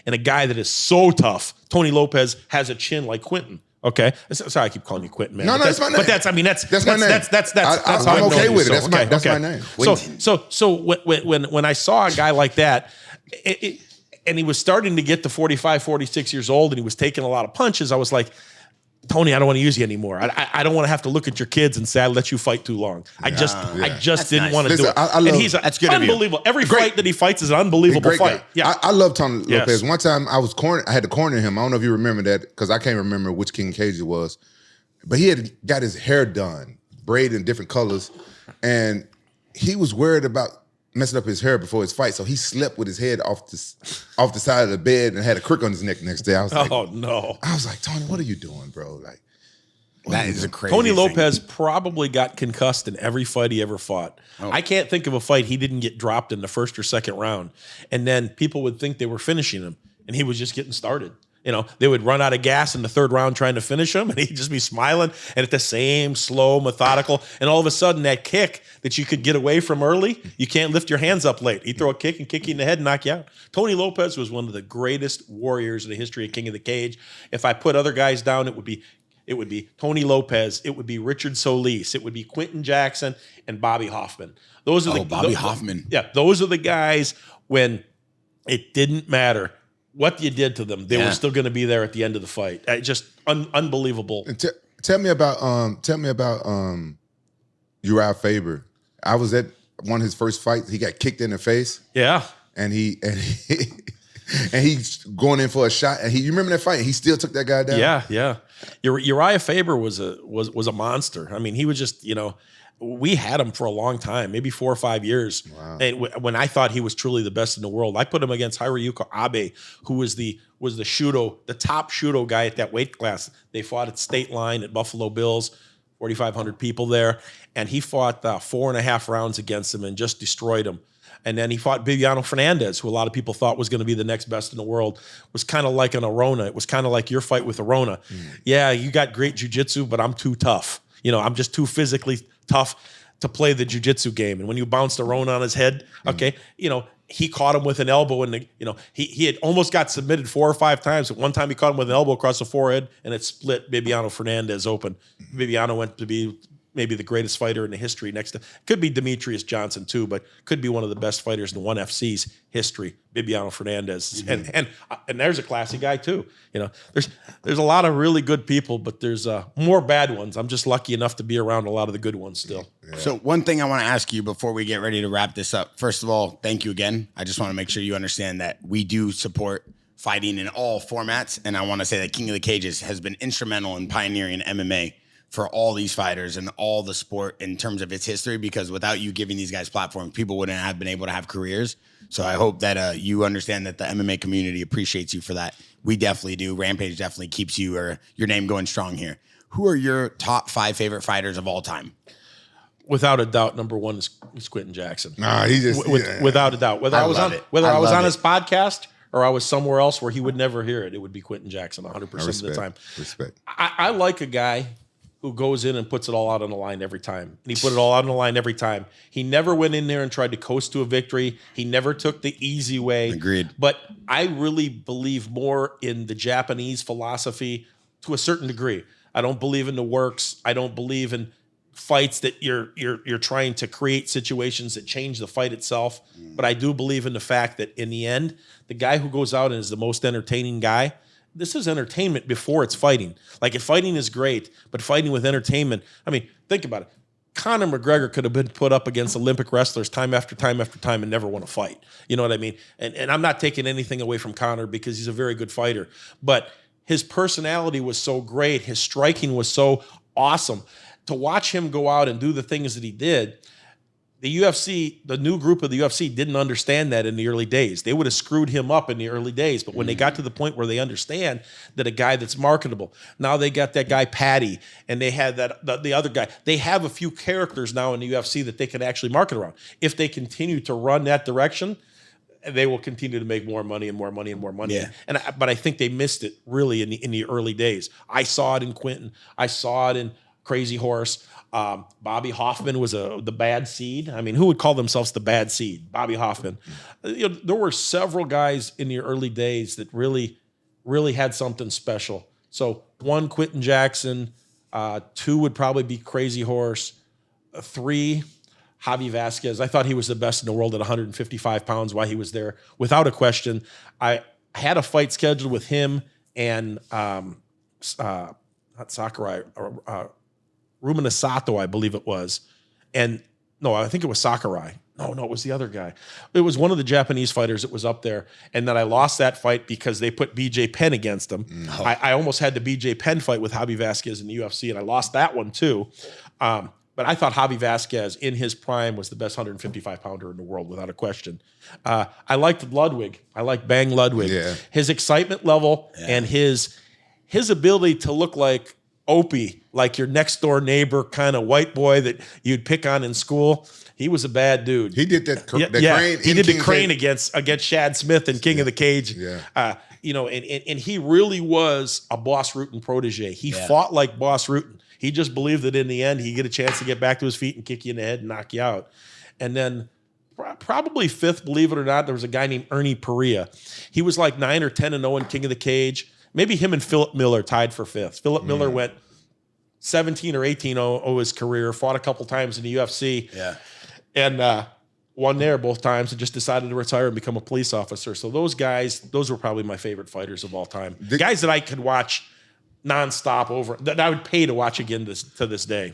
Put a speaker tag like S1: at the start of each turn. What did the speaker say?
S1: and a guy that is so tough. Tony Lopez has a chin like Quentin. Okay, sorry, I keep calling you Quentin, man.
S2: No, that's my name.
S1: But that's my name. That's
S2: my name.
S1: That's how
S2: I'm okay with it.
S1: So,
S2: That's my name.
S1: So when I saw a guy like that, and he was starting to get to 45, 46 years old, and he was taking a lot of punches, I was like, Tony, I don't want to use you anymore. I don't want to have to look at your kids and say I let you fight too long. I just didn't want to do it. And he's unbelievable. Every fight that he fights is an unbelievable fight. Yeah,
S2: I love Tony Lopez. One time I had to corner him. I don't know if you remember that because I can't remember which King Cage it was, but he had got his hair done, braided in different colors, and he was worried about messing up his hair before his fight, so he slept with his head off the side of the bed and had a crick on his neck next day. I was like,
S1: oh no!
S2: I was like, Tony, what are you doing, bro? Like,
S3: that is a crazy
S1: Tony
S3: thing.
S1: Lopez probably got concussed in every fight he ever fought. Oh. I can't think of a fight he didn't get dropped in the first or second round, and then people would think they were finishing him, and he was just getting started. You know, they would run out of gas in the third round trying to finish him, and he'd just be smiling and at the same slow, methodical. And all of a sudden, that kick that you could get away from early, you can't lift your hands up late. He'd throw a kick and kick you in the head and knock you out. Tony Lopez was one of the greatest warriors in the history of King of the Cage. If I put other guys down, it would be Tony Lopez, it would be Richard Solis, it would be Quentin Jackson, and Bobby Hoffman. Those are Bobby Hoffman. Yeah, those are the guys when it didn't matter what you did to them, they were still going to be there at the end of the fight. Just unbelievable.
S2: And tell me about Uriah Faber. I was at one of his first fights. He got kicked in the face.
S1: Yeah,
S2: and he's going in for a shot. And you remember that fight? He still took that guy down.
S1: Yeah. Uriah Faber was a monster. I mean, he was just we had him for a long time, maybe 4 or 5 years. Wow. And when I thought he was truly the best in the world, I put him against Hiroyuki Abe, who was the top Shudo guy at that weight class. They fought at State Line at Buffalo Bills, 4,500 people there. And he fought 4.5 rounds against him and just destroyed him. And then he fought Bibiano Fernandez, who a lot of people thought was going to be the next best in the world. It was kind of like an Arona. It was kind of like your fight with Arona. Yeah, you got great jiu-jitsu, but I'm too tough. I'm just too physically tough to play the jiu-jitsu game. And when you bounced Arona on his head, he caught him with an elbow, and he had almost got submitted 4 or 5 times. At one time, he caught him with an elbow across the forehead, and it split Bibiano Fernandez open. Bibiano went to be maybe the greatest fighter in the history. Next to could be Demetrius Johnson too, but could be one of the best fighters in the ONE FC's history. Bibiano Fernandez, and there's a classy guy too. There's a lot of really good people, but there's more bad ones. I'm just lucky enough to be around a lot of the good ones still.
S3: Yeah. So one thing I want to ask you before we get ready to wrap this up. First of all, thank you again. I just want to make sure you understand that we do support fighting in all formats, and I want to say that King of the Cages has been instrumental in pioneering MMA for all these fighters and all the sport in terms of its history, because without you giving these guys platforms, people wouldn't have been able to have careers. So I hope that you understand that the MMA community appreciates you for that. We definitely do. Rampage definitely keeps you or your name going strong here. Who are your top 5 favorite fighters of all time?
S1: Without a doubt, number 1 is Quentin Jackson.
S2: Nah, he just
S1: without a doubt. Whether I was on his podcast or I was somewhere else where he would never hear it, it would be Quentin Jackson 100% of the time.
S2: Respect.
S1: I like a guy who goes in and puts it all out on the line every time. And he put it all out on the line every time. He never went in there and tried to coast to a victory. He never took the easy way.
S3: Agreed.
S1: But I really believe more in the Japanese philosophy to a certain degree. I don't believe in the works. I don't believe in fights that you're trying to create situations that change the fight itself. But I do believe in the fact that in the end, the guy who goes out and is the most entertaining guy, this is entertainment before it's fighting. Like, if fighting is great, but fighting with entertainment, I mean, think about it. Conor McGregor could have been put up against Olympic wrestlers time after time after time and never won a fight. You know what I mean? And I'm not taking anything away from Conor because he's a very good fighter. But his personality was so great. His striking was so awesome. To watch him go out and do the things that he did, the UFC, the new group of the UFC didn't understand that in the early days. They would have screwed him up in the early days. But when they got to the point where they understand that a guy that's marketable, now they got that guy Patty, and they had the other guy. They have a few characters now in the UFC that they can actually market around. If they continue to run that direction, they will continue to make more money and more money and more money. Yeah. But I think they missed it really in the early days. I saw it in Quentin. I saw it in crazy horse. Bobby Hoffman was the bad seed. I mean, who would call themselves the bad seed? Bobby Hoffman. There were several guys in the early days that really, really had something special. So 1, Quentin Jackson. 2 would probably be Crazy Horse. 3, Javi Vasquez. I thought he was the best in the world at 155 pounds while he was there, without a question. I had a fight scheduled with him and not Sakurai, Ruminasato, I believe it was. And no, I think it was Sakurai. No, it was the other guy. It was one of the Japanese fighters that was up there. And then I lost that fight because they put BJ Penn against him. No. I almost had the BJ Penn fight with Javi Vasquez in the UFC, and I lost that one too. But I thought Javi Vasquez in his prime was the best 155 pounder in the world, without a question. I liked Ludwig. I liked Bang Ludwig. Yeah. His excitement level and his ability to look like Opie, like your next door neighbor kind of white boy that you'd pick on in school. He was a bad dude.
S2: He did that crane.
S1: He did the crane against Shad Smith in King of the Cage.
S2: Yeah.
S1: And he really was a Boss Rutan protege. He fought like Boss Rutan. He just believed that in the end he'd get a chance to get back to his feet and kick you in the head and knock you out. And then probably 5th, believe it or not, there was a guy named Ernie Perea. He was like 9 or 10-0 in King of the Cage. Maybe him and Philip Miller tied for 5th. Philip Miller went 17 or 18-0 his career, fought a couple times in the UFC.
S3: Yeah.
S1: And won there both times and just decided to retire and become a police officer. So those guys, those were probably my favorite fighters of all time. The guys that I could watch nonstop over, that I would pay to watch again to this day.